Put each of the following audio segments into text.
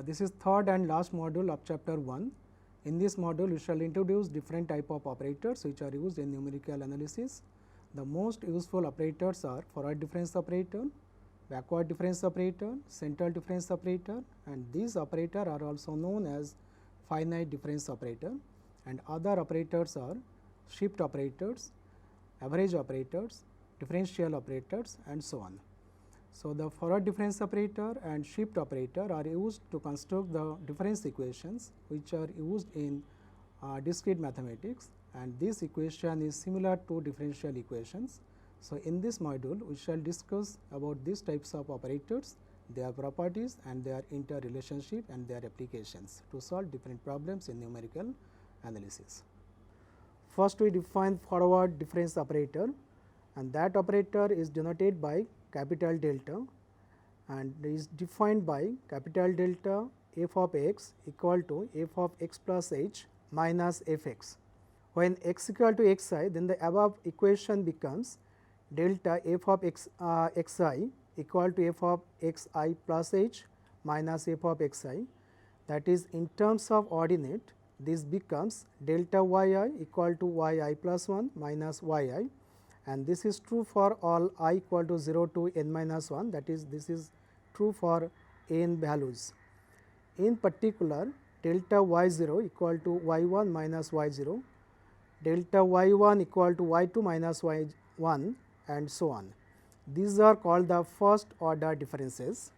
This is third and last module of chapter 1. In this module, we shall introduce different type of operators which are used in numerical analysis. The most useful operators are forward difference operator, backward difference operator, central difference operator, and these operators are also known as finite difference operator, and other operators are shift operators, average operators, differential operators, and so on. So, the forward difference operator and shift operator are used to construct the difference equations which are used in discrete mathematics, and this equation is similar to differential equations. So, in this module we shall discuss about these types of operators, their properties and their interrelationship and their applications to solve different problems in numerical analysis. First we define forward difference operator, and that operator is denoted by capital delta and is defined by capital delta f of x equal to f of x plus h minus f x. When x equal to x I, then the above equation becomes delta f of x I equal to f of x I plus h minus f of x I, that is in terms of ordinate this becomes delta y I equal to y I plus 1 minus y I, and this is true for all I equal to 0 to n minus 1, that is this is true for n values. In particular, delta y 0 equal to y 1 minus y 0, delta y 1 equal to y 2 minus y 1, and so on. These are called the first order differences.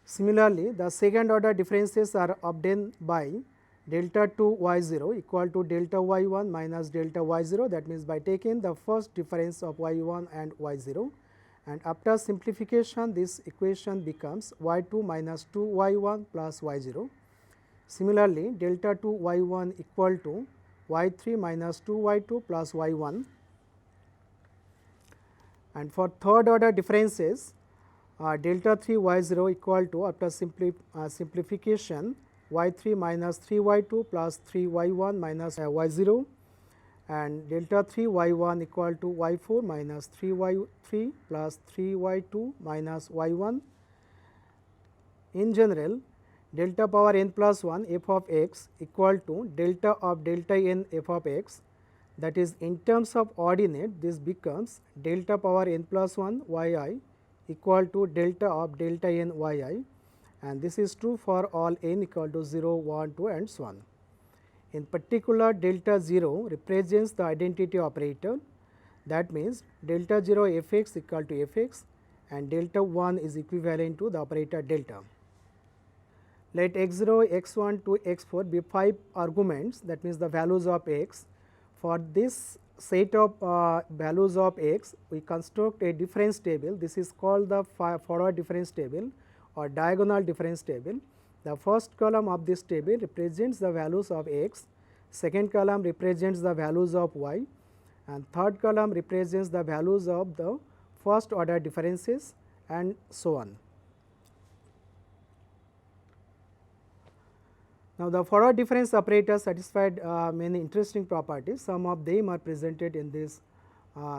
Similarly, the second order differences are obtained by delta 2 y 0 equal to delta y 1 minus delta y 0, that means by taking the first difference of y 1 and y 0, and after simplification this equation becomes y 2 minus 2 y 1 plus y 0. Similarly, delta 2 y 1 equal to y 3 minus 2 y 2 plus y 1, and for third order differences delta 3 y 0 equal to after simplification y 3 minus 3 y 2 plus 3 y 1 minus y 0, and delta 3 y 1 equal to y 4 minus 3 y 3 plus 3 y 2 minus y 1. In general, delta power n plus 1 f of x equal to delta of delta n f of x, that is in terms of ordinate this becomes delta power n plus 1 y I equal to delta of delta n y I, and this is true for all n equal to 0, 1, 2 and so on. In particular, delta 0 represents the identity operator, that means delta 0 f x equal to f x, and delta 1 is equivalent to the operator delta. Let x 0, x 1 to x 4 be 5 arguments, that means the values of x. For this set of values of x, we construct a difference table. This is called the forward difference table or diagonal difference table. The first column of this table represents the values of x, second column represents the values of y, and third column represents the values of the first order differences, and so on. Now, the forward difference operator satisfied many interesting properties. Some of them are presented in this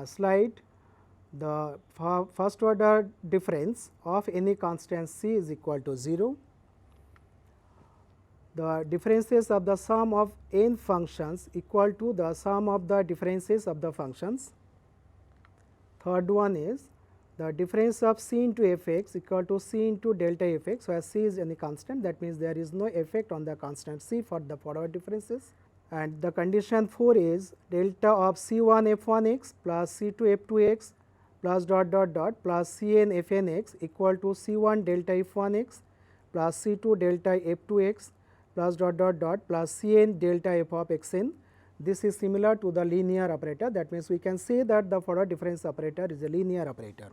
slide. The first order difference of any constant c is equal to 0. The differences of the sum of n functions equal to the sum of the differences of the functions. Third one is the difference of c into f x equal to c into delta f x, where c is any constant, that means there is no effect on the constant c for the forward differences. And the condition 4 is delta of c 1 f 1 x plus c 2 f 2 x plus dot dot dot plus c n f n x equal to c 1 delta f 1 x plus c 2 delta f 2 x plus dot dot dot plus c n delta f of x n. This is similar to the linear operator, that means we can say that the forward difference operator is a linear operator.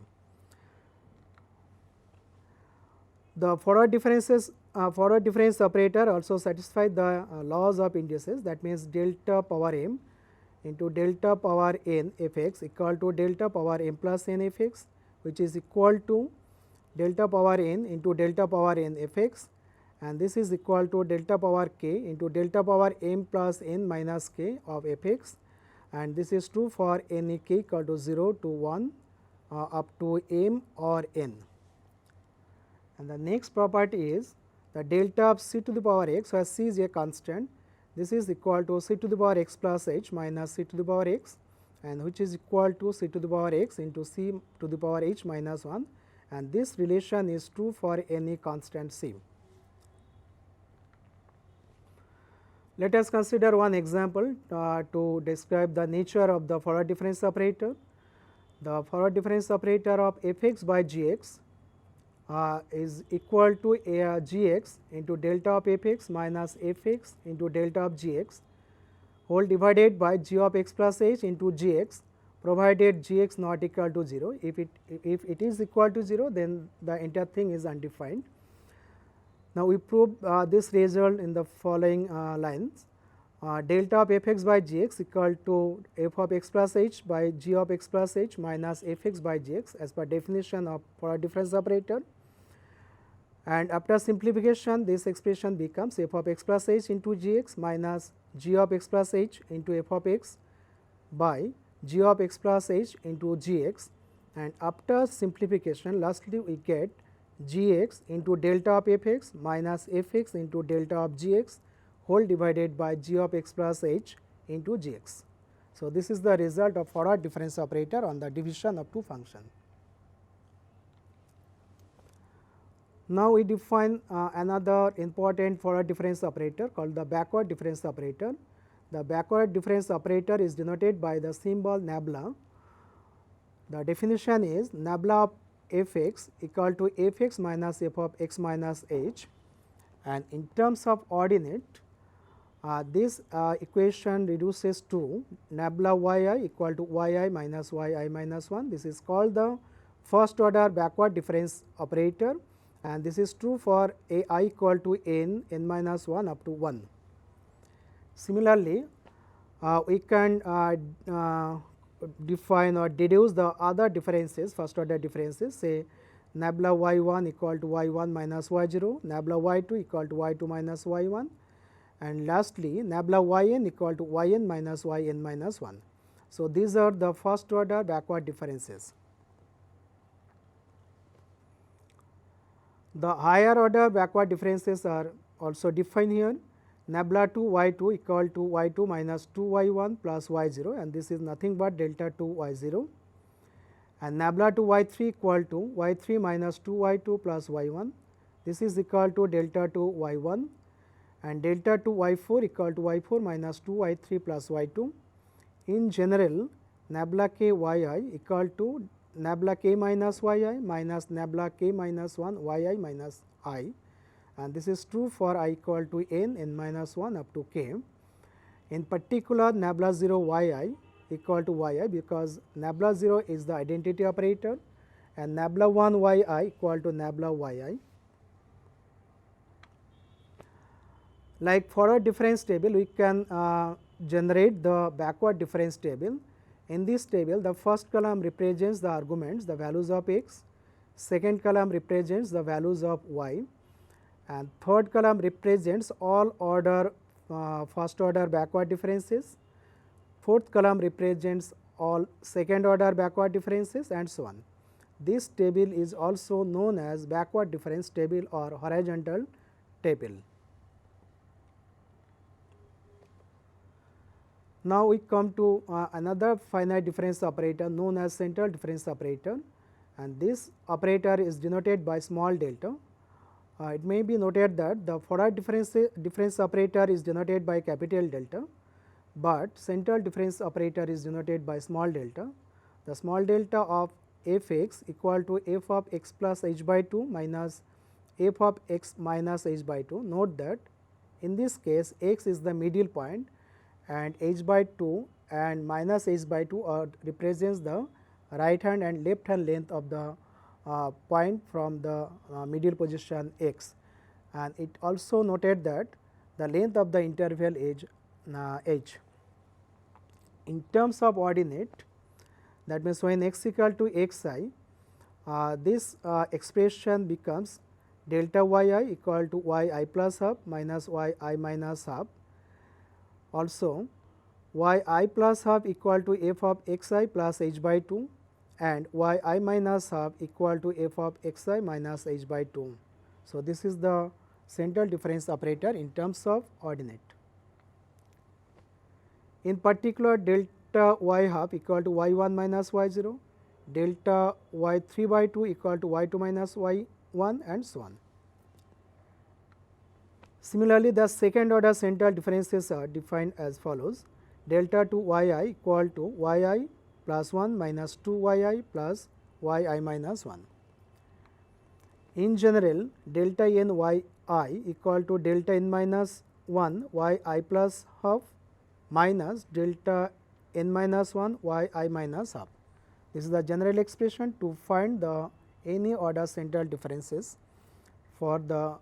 The forward difference operator also satisfies the laws of indices, that means delta power m into delta power n f x equal to delta power m plus n f x, which is equal to delta power n into delta power n f x, and this is equal to delta power k into delta power m plus n minus k of f x, and this is true for any k equal to 0 to 1 up to m or n. And the next property is the delta of c to the power x, where c is a constant. This is equal to c to the power x plus h minus c to the power x, and which is equal to c to the power x into c to the power h minus 1, and this relation is true for any constant c. Let us consider one example to describe the nature of the forward difference operator. The forward difference operator of f x by g x is equal to g x into delta of f x minus f x into delta of g x whole divided by g of x plus h into g x, provided g x not equal to 0. If it is equal to 0, then the entire thing is undefined. Now, we prove this result in the following lines. Delta of f x by g x equal to f of x plus h by g of x plus h minus f x by g x as per definition of forward difference operator. And after simplification, this expression becomes f of x plus h into g x minus g of x plus h into f of x by g of x plus h into g x, and after simplification lastly we get g x into delta of f x minus f x into delta of g x whole divided by g of x plus h into g x. So, this is the result of forward difference operator on the division of two functions. Now, we define another important forward difference operator called the backward difference operator. The backward difference operator is denoted by the symbol nabla. The definition is nabla of f x equal to f x minus f of x minus h, and in terms of ordinate this equation reduces to nabla y I equal to y I minus y I minus 1. This is called the first order backward difference operator, and this is true for a I equal to n minus 1 up to 1. Similarly, we can define or deduce the other differences, first order differences, say nabla y 1 equal to y 1 minus y 0, nabla y 2 equal to y 2 minus y 1, and lastly nabla y n equal to y n minus y n minus 1. So, these are the first order backward differences. The higher order backward differences are also defined here. Nabla 2 y 2 equal to y 2 minus 2 y 1 plus y 0, and this is nothing but delta 2 y 0, and nabla 2 y 3 equal to y 3 minus 2 y 2 plus y 1, this is equal to delta 2 y 1, and delta 2 y 4 equal to y 4 minus 2 y 3 plus y 2. In general, nabla k y I equal to nabla k minus y I minus nabla k minus 1 y I minus I, and this is true for I equal to n minus 1 up to k. In particular, nabla 0 y I equal to y I, because nabla 0 is the identity operator, and nabla 1 y I equal to nabla y I. Like forward difference table, we can generate the backward difference table. In this table, the first column represents the arguments, the values of x, second column represents the values of y, and third column represents all order first order backward differences, fourth column represents all second order backward differences, and so on. This table is also known as backward difference table or horizontal table. Now, we come to another finite difference operator known as central difference operator, and this operator is denoted by small delta. It may be noted that the forward difference operator is denoted by capital delta, but central difference operator is denoted by small delta. The small delta of f x equal to f of x plus h by 2 minus f of x minus h by 2. Note that in this case x is the middle point, and h by 2 and minus h by 2 represents the right hand and left hand length of the point from the middle position x, and it also noted that the length of the interval is h. In terms of ordinate, that means when x equal to x I, this expression becomes delta y I equal to y I plus half minus y I minus half. Also, y I plus half equal to f of x I plus h by 2, and y I minus half equal to f of x I minus h by 2. So, this is the central difference operator in terms of ordinate. In particular, delta y half equal to y 1 minus y 0, delta y 3 by 2 equal to y 2 minus y 1, and so on. Similarly, the second order central differences are defined as follows: delta 2 y I equal to y I plus 1 minus 2 y I plus y I minus 1. In general, delta n y I equal to delta n minus 1 y I plus half minus delta n minus 1 y I minus half. This is the general expression to find the any order central differences for the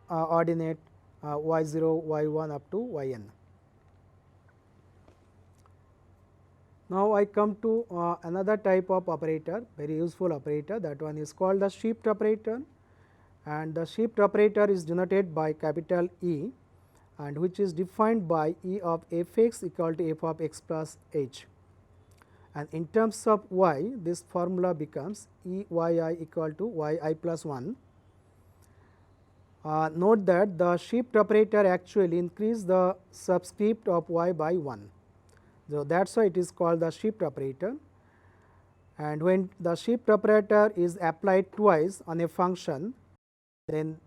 ordinate y 0, y 1 up to y n. Now, I come to another type of operator, very useful operator, that one is called the shift operator, and the shift operator is denoted by capital E, and which is defined by E of f x equal to f of x plus h. And in terms of y, this formula becomes E y I equal to y I plus 1. Note that the shift operator actually increase the subscript of y by 1. So, that is why it is called the shift operator, and when the shift operator is applied twice on a function, then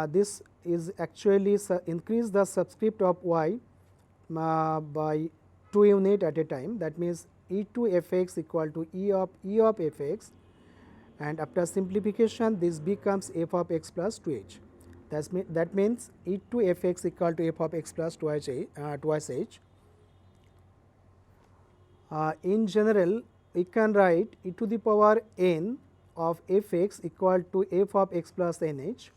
this is actually increase the subscript of y by 2 unit at a time. That means, e to f x equal to e of f x, and after simplification this becomes f of x plus 2h. That means, e to f x equal to f of x plus twice h. In general, we can write e to the power n of f x equal to f of x plus n h,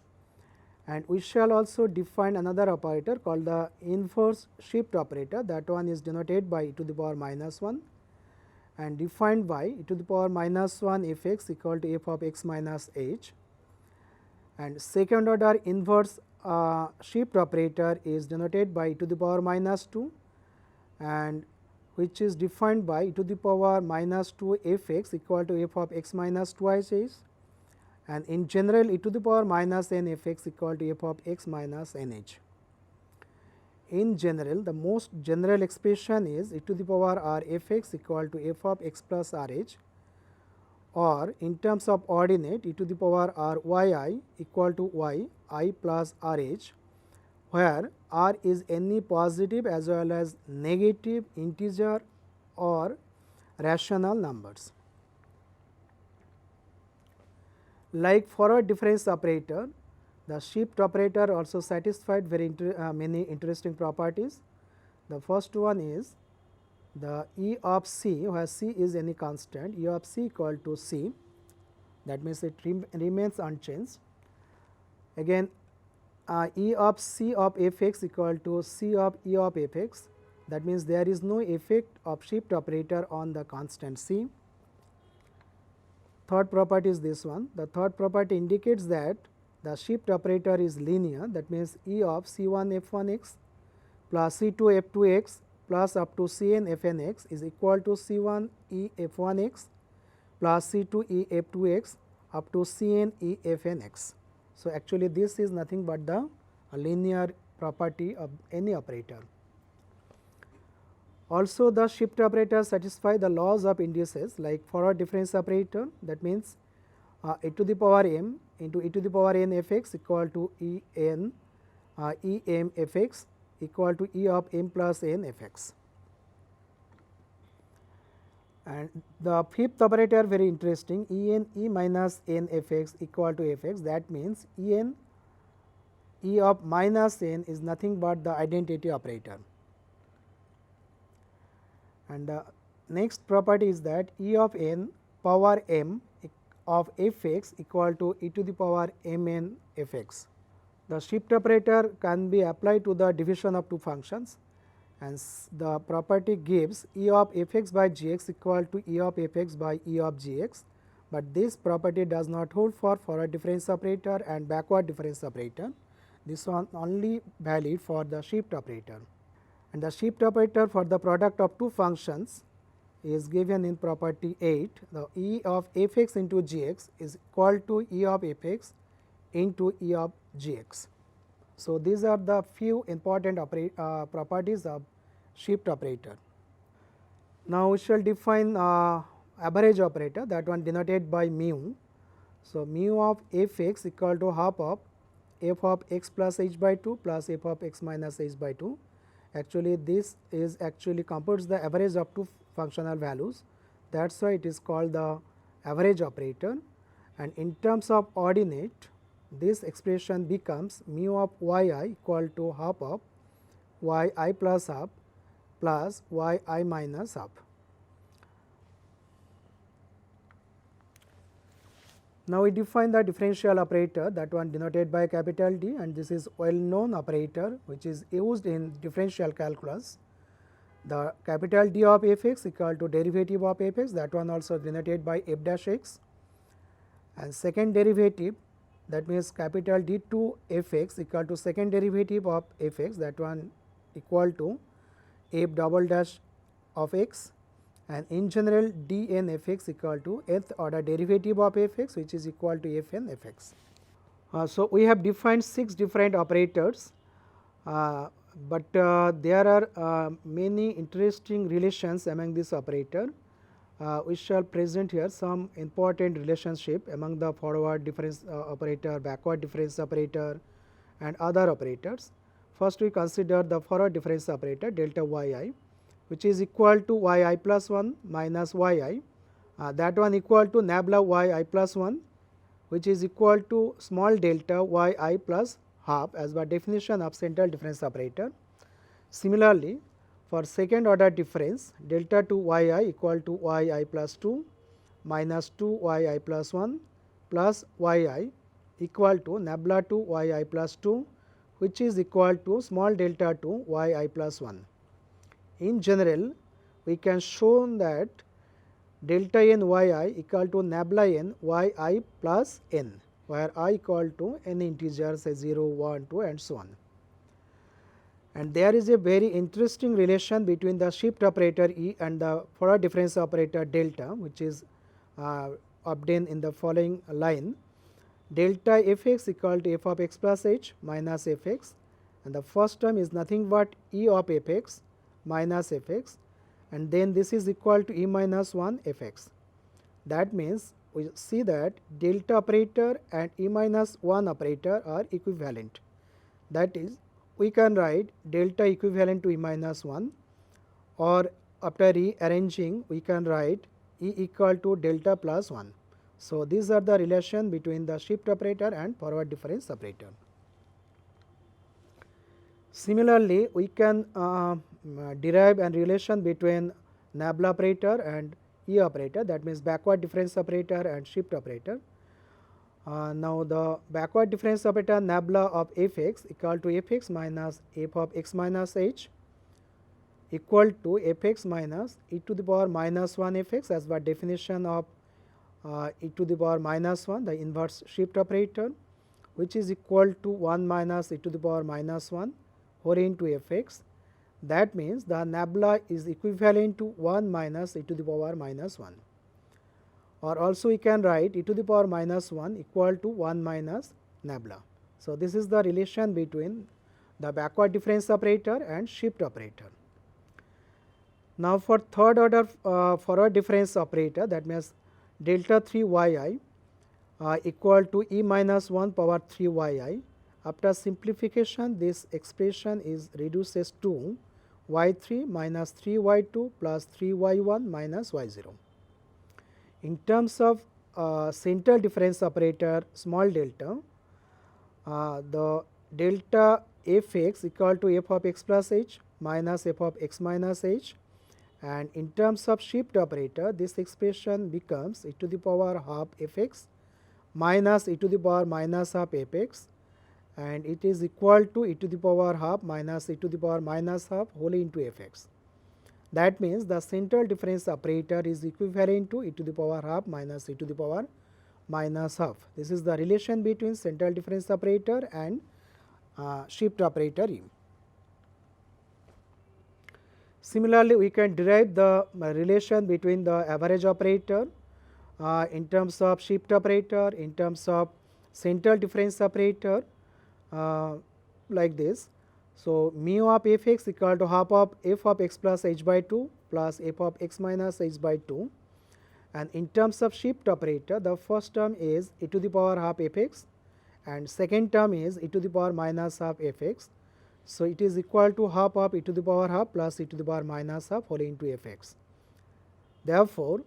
and we shall also define another operator called the inverse shift operator. That one is denoted by e to the power minus 1 and defined by e to the power minus 1 f x equal to f of x minus h, and second order inverse shift operator is denoted by e to the power minus 2 and which is defined by e to the power minus 2 f x equal to f of x minus twice h, and in general e to the power minus n f x equal to f of x minus n h. In general, the most general expression is e to the power r f x equal to f of x plus r h, or in terms of ordinate e to the power r y I equal to y I plus r h, where r is any positive as well as negative integer or rational numbers. Like forward difference operator, the shift operator also satisfied very many interesting properties. The first one is the E of c, where c is any constant, E of c equal to c, that means it remains unchanged. Again, E of c of f x equal to c of E of f x, that means there is no effect of shift operator on the constant c. Third property is this one. The third property indicates that the shift operator is linear, that means E of c 1 f 1 x plus c 2 f 2 x plus up to c n f n x is equal to c 1 E f 1 x plus c 2 E f 2 x up to c n E f n x. So, actually this is nothing but the linear property of any operator. Also, the shift operator satisfy the laws of indices like forward difference operator, that means e to the power m into e to the power n f x equal to E n E m f x equal to E of m plus n f x. And the fifth operator very interesting, E n E minus n f x equal to f x, that means E n E of minus n is nothing but the identity operator. And the next property is that E of n power m of f x equal to e to the power m n f x. The shift operator can be applied to the division of two functions, and the property gives E of f x by g x equal to E of f x by E of g x, but this property does not hold for forward difference operator and backward difference operator. This one only valid for the shift operator. And the shift operator for the product of two functions is given in property 8. The E of f x into g x is equal to E of f x into E of Gx. So, these are the few important properties of shift operator. Now, we shall define average operator, that one denoted by mu. So, mu of f x equal to half of f of x plus h by 2 plus f of x minus h by 2. Actually, this is actually computes the average of two functional values. That is why it is called the average operator, and in terms of ordinate, this expression becomes mu of y I equal to half of y I plus half plus y I minus half. Now, we define the differential operator, that one denoted by capital D, and this is well known operator which is used in differential calculus. The capital D of f x equal to derivative of f x, that one also denoted by f dash x, and second derivative, that means capital D 2 f x equal to second derivative of f x, that one equal to f double dash of x, and in general d n f x equal to nth order derivative of f x, which is equal to f n f x. So, we have defined 6 different operators, but there are many interesting relations among this operator. We shall present here some important relationship among the forward difference operator, backward difference operator, and other operators. First, we consider the forward difference operator delta y I, which is equal to y I plus 1 minus y I, that one equal to nabla y I plus 1, which is equal to small delta y I plus half as by definition of central difference operator. Similarly, for second order difference, delta 2 y I equal to y I plus 2 minus 2 y I plus 1 plus y I equal to nabla 2 y I plus 2, which is equal to small delta 2 y I plus 1. In general, we can show that delta n y I equal to nabla n y I plus n, where I equal to n integers say 0, 1, 2 and so on. And there is a very interesting relation between the shift operator E and the forward difference operator delta, which is obtained in the following line. Delta f x equal to f of x plus h minus f x, and the first term is nothing but E of f x minus f x, and then this is equal to E minus 1 f x. That means, we see that delta operator and E minus 1 operator are equivalent. That is, we can write delta equivalent to E minus 1, or after rearranging we can write E equal to delta plus 1. So, these are the relation between the shift operator and forward difference operator. Similarly, we can derive a relation between nabla operator and E operator, that means backward difference operator and shift operator. Now, the backward difference operator nabla of f x equal to f x minus f of x minus h equal to f x minus e to the power minus 1 f x as by definition of e to the power minus 1, the inverse shift operator, which is equal to 1 minus e to the power minus 1 whole into f x. That means, the nabla is equivalent to 1 minus e to the power minus 1, or also we can write e to the power minus 1 equal to 1 minus nabla. So, this is the relation between the backward difference operator and shift operator. Now, for third order forward difference operator, that means delta 3 y I equal to E minus 1 power 3 y I. After simplification, this expression is reduces to y 3 minus 3 y 2 plus 3 y 1 minus y 0. In terms of central difference operator small delta, the delta f x equal to f of x plus h minus f of x minus h, and in terms of shift operator, this expression becomes e to the power half f x minus e to the power minus half f x, and it is equal to e to the power half minus e to the power minus half whole into f x. That means, the central difference operator is equivalent to e to the power half minus e to the power minus half. This is the relation between central difference operator and shift operator E. Similarly, we can derive the relation between the average operator in terms of shift operator, in terms of central difference operator. like this. So, mu of f x equal to half of f of x plus h by 2 plus f of x minus h by 2, and in terms of shift operator, the first term is e to the power half f x and second term is e to the power minus half f x. So, it is equal to half of e to the power half plus e to the power minus half whole into f x. Therefore,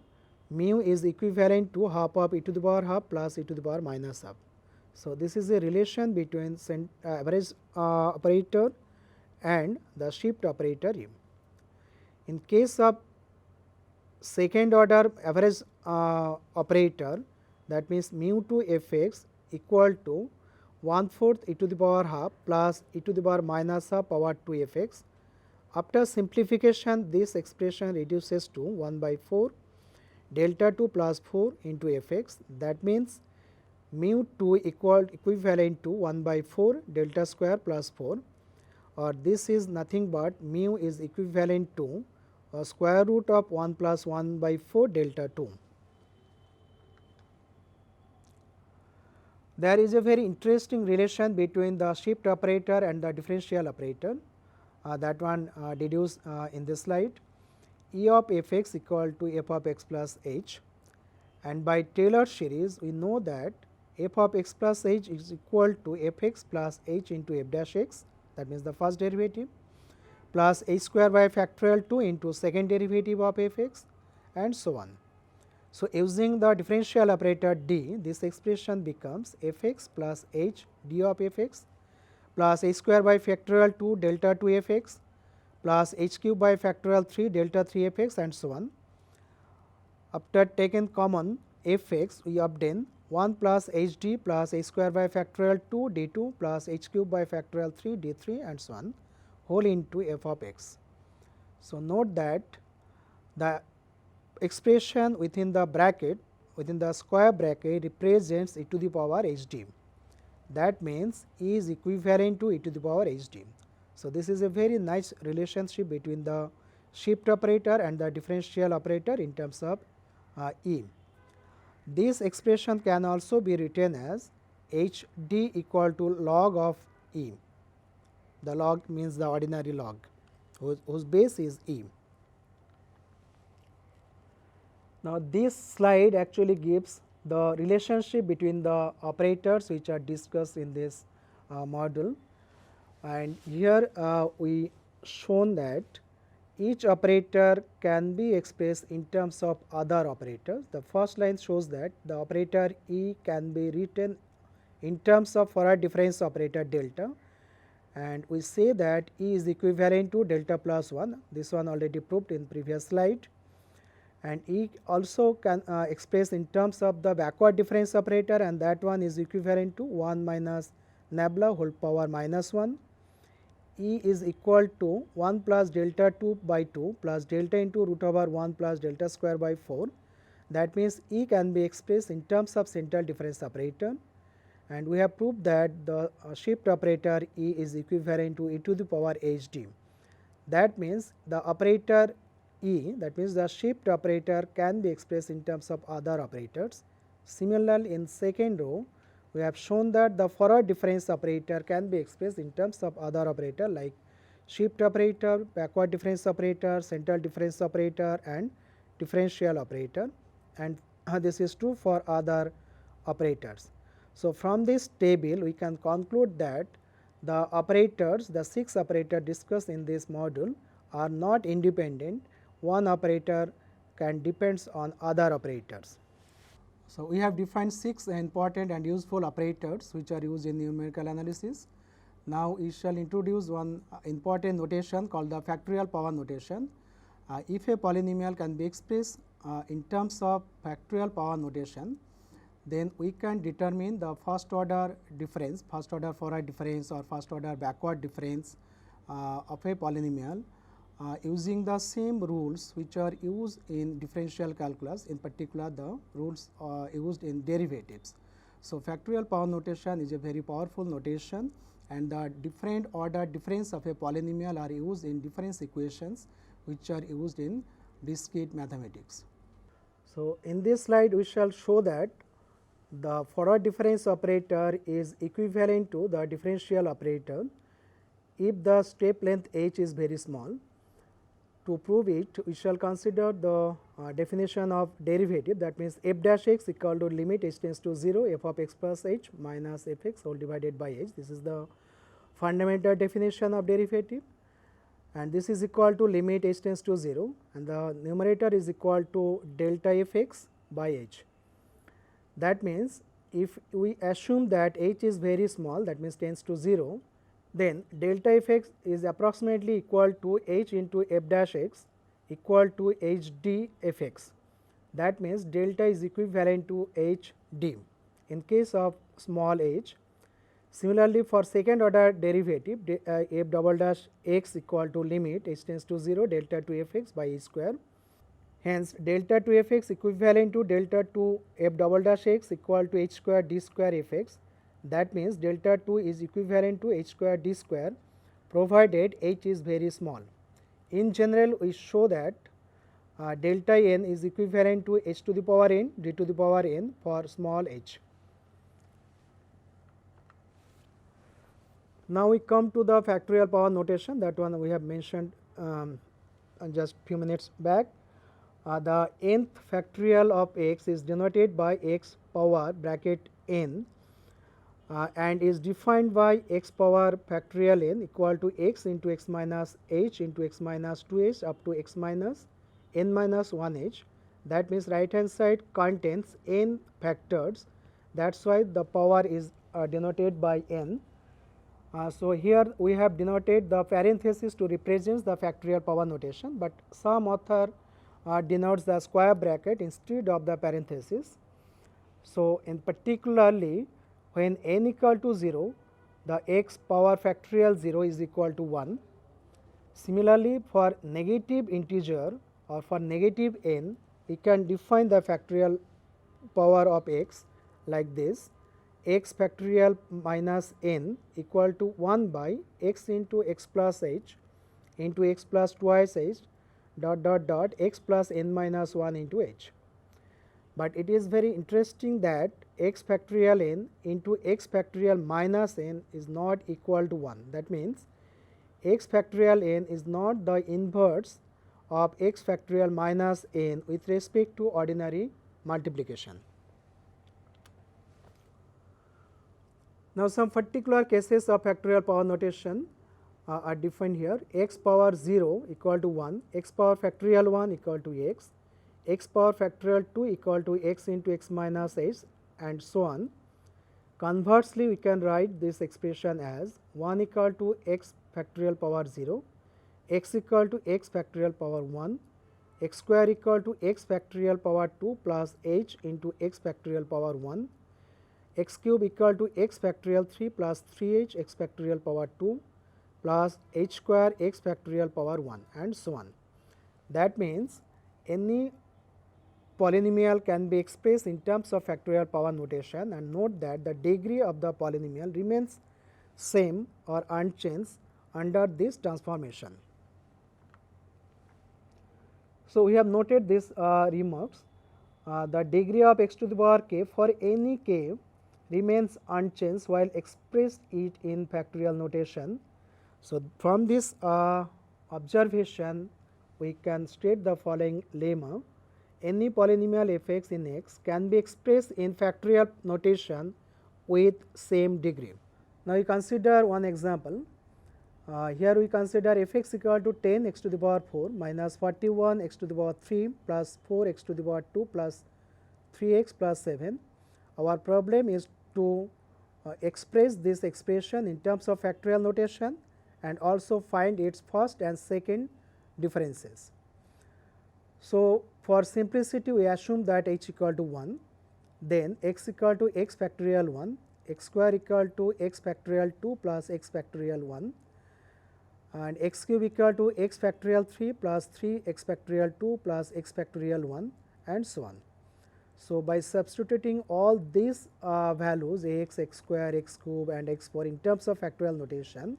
mu is equivalent to half of e to the power half plus e to the power minus half. So, this is a relation between average operator and the shift operator u. In case of second order average operator, that means mu to f x equal to 1/4 e to the power half plus e to the power minus half power 2 f x. After simplification, this expression reduces to 1 by 4 delta 2 plus 4 into f x. That means mu 2 equivalent to 1 by 4 delta square plus 4, or this is nothing but mu is equivalent to square root of 1 plus 1 by 4 delta 2. There is a very interesting relation between the shift operator and the differential operator, that one deduced in this slide. E of f x equal to f of x plus h, and by Taylor series we know that f of x plus h is equal to f x plus h into f dash x, that means the first derivative, plus h square by factorial 2 into second derivative of f x, and so on. So, using the differential operator d, this expression becomes f x plus h d of f x plus h square by factorial 2 delta 2 f x plus h cube by factorial 3 delta 3 f x, and so on. After taking common f x, we obtain 1 plus h d plus h square by factorial 2 d 2 plus h cube by factorial 3 d 3, and so on, whole into f of x. So, note that the expression within the bracket, within the square bracket, represents e to the power h d. That means E is equivalent to e to the power h d. So, this is a very nice relationship between the shift operator and the differential operator in terms of E. This expression can also be written as h d equal to log of E. The log means the ordinary log whose base is E. Now, this slide actually gives the relationship between the operators which are discussed in this module, and here we shown that each operator can be expressed in terms of other operators. The first line shows that the operator E can be written in terms of forward difference operator delta, and we say that E is equivalent to delta plus 1, this one already proved in previous slide, and E also can express in terms of the backward difference operator, and that one is equivalent to 1 minus nabla whole power minus 1. E is equal to 1 plus delta 2 by 2 plus delta into root over 1 plus delta square by 4. That means E can be expressed in terms of central difference operator, and we have proved that the shift operator E is equivalent to e to the power h d. That means the operator E, that means the shift operator, can be expressed in terms of other operators. Similarly, in second row we have shown that the forward difference operator can be expressed in terms of other operator like shift operator, backward difference operator, central difference operator, and differential operator, and this is true for other operators. So, from this table we can conclude that the operators, the 6 operators discussed in this module, are not independent. One operator can depends on other operators. So, we have defined 6 important and useful operators which are used in numerical analysis. Now, we shall introduce one important notation called the factorial power notation. If a polynomial can be expressed in terms of factorial power notation, then we can determine the first order difference, first order forward difference or first order backward difference of a polynomial using the same rules which are used in differential calculus, in particular the rules used in derivatives. So, factorial power notation is a very powerful notation, and the different order difference of a polynomial are used in difference equations which are used in discrete mathematics. So, in this slide we shall show that the forward difference operator is equivalent to the differential operator if the step length h is very small. To prove it, we shall consider the definition of derivative, that means f dash x equal to limit h tends to 0 f of x plus h minus f x whole divided by h. This is the fundamental definition of derivative, and this is equal to limit h tends to 0 and the numerator is equal to delta f x by h. That means, if we assume that h is very small, that means tends to 0, then delta f x is approximately equal to h into f dash x equal to h d f x. That means, delta is equivalent to h d in case of small h. Similarly, for second order derivative f double dash x equal to limit h tends to 0 delta to f x by h square. Hence, delta to f x equivalent to delta to f double dash x equal to h square d square f x. That means, delta 2 is equivalent to h square d square provided h is very small. In general, we show that delta n is equivalent to h to the power n d to the power n for small h. Now, we come to the factorial power notation, that one we have mentioned just few minutes back. The nth factorial of x is denoted by x power bracket n and is defined by x power factorial n equal to x into x minus h into x minus 2h up to x minus n minus 1h. That means, right hand side contains n factors, that is why the power is denoted by n. So, here we have denoted the parenthesis to represent the factorial power notation, but some author denotes the square bracket instead of the parenthesis. So, in particularly when n equal to 0, the x power factorial 0 is equal to 1. Similarly, for negative integer or for negative n, we can define the factorial power of x like this: x factorial minus n equal to 1 by x into x plus h into x plus twice h dot dot dot x plus n minus 1 into h. But it is very interesting that x factorial n into x factorial minus n is not equal to 1. That means, x factorial n is not the inverse of x factorial minus n with respect to ordinary multiplication. Now, some particular cases of factorial power notation are defined here: x power 0 equal to 1, x power factorial 1 equal to x power factorial 2 equal to x into x minus h, and so on. Conversely, we can write this expression as 1 equal to x factorial power 0, x equal to x factorial power 1, x square equal to x factorial power 2 plus h into x factorial power 1, x cube equal to x factorial 3 plus 3h x factorial power 2 plus h square x factorial power 1, and so on. That means, any polynomial can be expressed in terms of factorial power notation, and note that the degree of the polynomial remains same or unchanged under this transformation. So, we have noted these remarks. The degree of x to the power k for any k remains unchanged while expressed it in factorial notation. So, from this observation, we can state the following lemma: any polynomial f x in x can be expressed in factorial notation with same degree. Now, we consider one example. Here we consider f x equal to 10 x to the power 4 minus 41 x to the power 3 plus 4 x to the power 2 plus 3 x plus 7. Our problem is to express this expression in terms of factorial notation and also find its first and second differences. So, for simplicity, we assume that h equal to 1, then x equal to x factorial 1, x square equal to x factorial 2 plus x factorial 1, and x cube equal to x factorial 3 plus 3 x factorial 2 plus x factorial 1, and so on. So, by substituting all these values x, x square, x cube and x 4 in terms of factorial notation,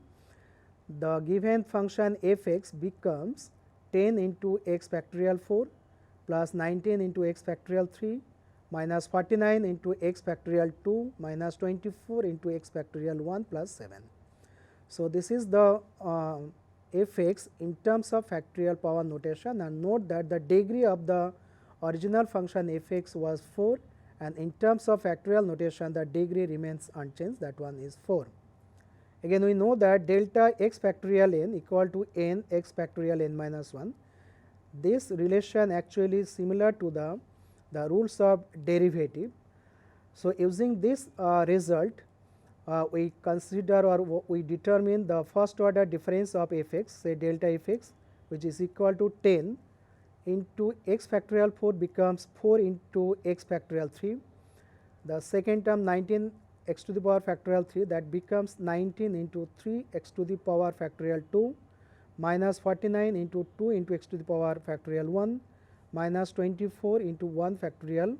the given function f x becomes 10 into x factorial 4 plus 19 into x factorial 3 minus 49 into x factorial 2 minus 24 into x factorial 1 plus 7. So, this is the fx in terms of factorial power notation, and note that the degree of the original function fx was 4, and in terms of factorial notation the degree remains unchanged, that one is 4. Again we know that delta x factorial n equal to n x factorial n minus 1. This relation actually is similar to the rules of derivative. So, using this result, we consider or we determine the first order difference of fx, say delta fx, which is equal to 10 into x factorial 4 becomes 4 into x factorial 3. The second term 19 x to the power factorial 3, that becomes 19 into 3 x to the power factorial 2 minus 49 into 2 into x to the power factorial 1 minus 24 into 1 factorial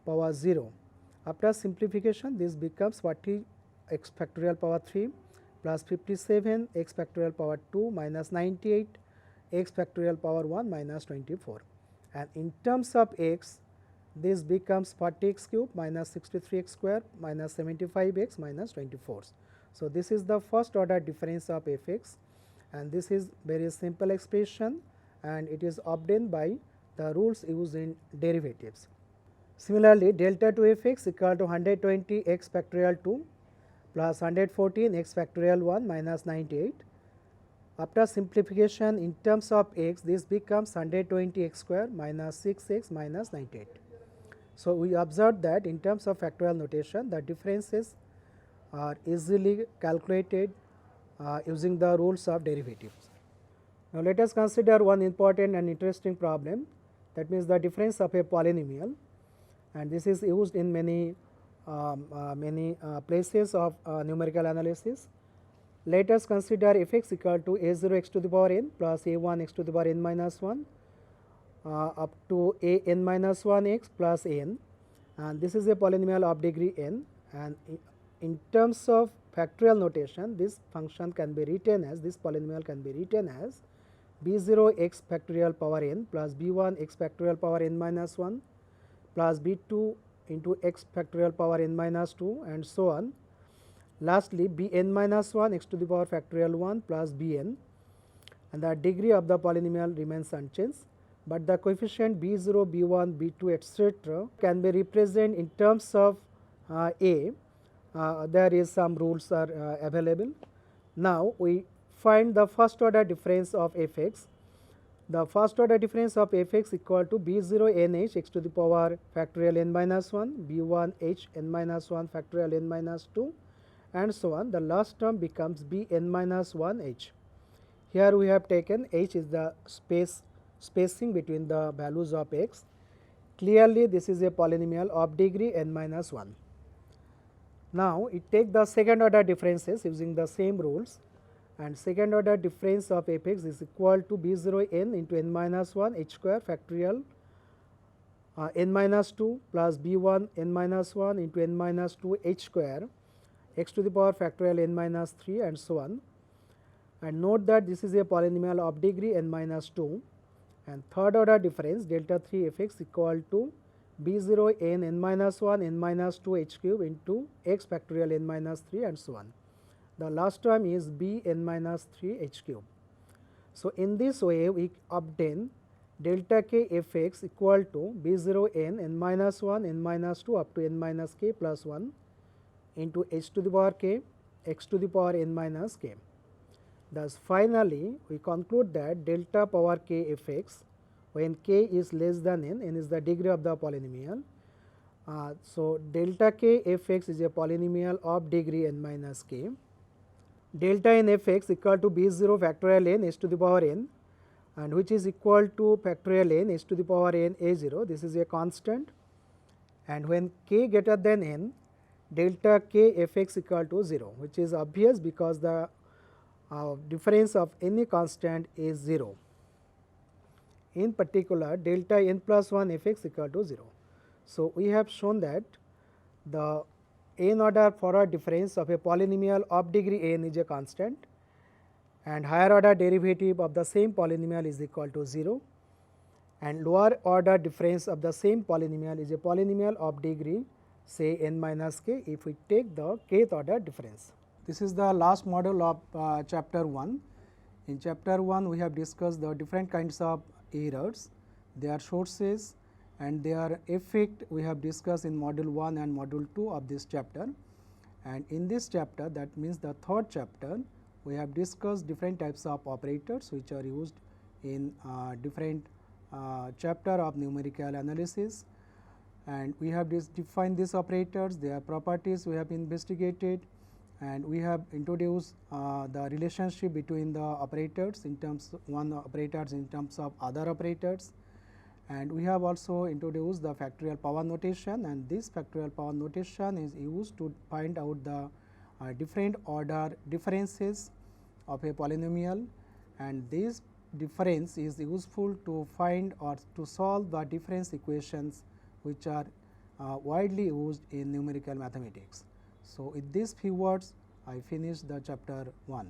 power 0. After simplification, this becomes 40 x factorial power 3 plus 57 x factorial power 2 minus 98 x factorial power 1 minus 24. And in terms of x, this becomes 40x cube minus 63x square minus 75x minus 24. So, this is the first order difference of fx, and this is very simple expression, and it is obtained by the rules used in derivatives. Similarly, delta 2 fx equal to 120 x factorial 2 plus 114 x factorial 1 minus 98. After simplification in terms of x, this becomes 120 x square minus 6x minus 98. So, we observe that in terms of factorial notation, the differences are easily calculated using the rules of derivatives. Now, let us consider one important and interesting problem, that means the difference of a polynomial, and this is used in many places of numerical analysis. Let us consider fx equal to a0 x to the power n plus a1 x to the power n minus 1 up to a n minus 1 x plus n, and this is a polynomial of degree n, and in terms of factorial notation, this function can be written as, this polynomial can be written as b0 x factorial power n plus b1 x factorial power n minus 1 plus b2 into x factorial power n minus 2 and so on. Lastly, bn minus 1 x to the power factorial 1 plus bn, and the degree of the polynomial remains unchanged, but the coefficient b0, b1, b2 etc. can be represented in terms of a. There is some rules are available. Now, we find the first order difference of fx. The first order difference of fx equal to b0 n h x to the power factorial n minus 1, b1 h n minus 1 factorial n minus 2 and so on. The last term becomes bn minus 1 h. Here we have taken h is the spacing between the values of x. Clearly, this is a polynomial of degree n minus 1. Now, it take the second order differences using the same rules, and second order difference of fx is equal to b0 n into n minus 1 h square factorial n minus 2 plus b1 n minus 1 into n minus 2 h square x to the power factorial n minus 3 and so on. And note that this is a polynomial of degree n minus 2, and third order difference delta 3 fx equal to b0 n minus 1 n minus 2 h cube into x factorial n minus 3 and so on. The last term is b n minus 3 h cube. So, in this way we obtain delta k fx equal to b0 n minus 1 n minus 2 up to n minus k plus 1 into h to the power k x to the power n minus k. Thus, finally, we conclude that delta power k fx when k is less than n is the degree of the polynomial. So, delta k fx is a polynomial of degree n minus k. Delta n fx equal to b0 factorial n h to the power n, and which is equal to factorial n h to the power n a0. This is a constant, and when k greater than n, delta k fx equal to 0, which is obvious because the difference of any constant is 0. In particular, delta n plus 1 fx equal to 0. So, we have shown that the n order forward difference of a polynomial of degree n is a constant, and higher order derivative of the same polynomial is equal to 0, and lower order difference of the same polynomial is a polynomial of degree say n minus k if we take the kth order difference. This is the last module of chapter 1. In chapter 1 we have discussed the different kinds of errors, their sources and their effect we have discussed in module 1 and module 2 of this chapter. And in this chapter, that means the third chapter, we have discussed different types of operators which are used in different chapter of numerical analysis, and we have defined these operators, their properties we have investigated, and we have introduced the relationship between the operators in terms of one operators in terms of other operators, and we have also introduced the factorial power notation, and this factorial power notation is used to find out the different order differences of a polynomial, and this difference is useful to find or to solve the difference equations which are widely used in numerical mathematics. So, with these few words I finish the chapter 1.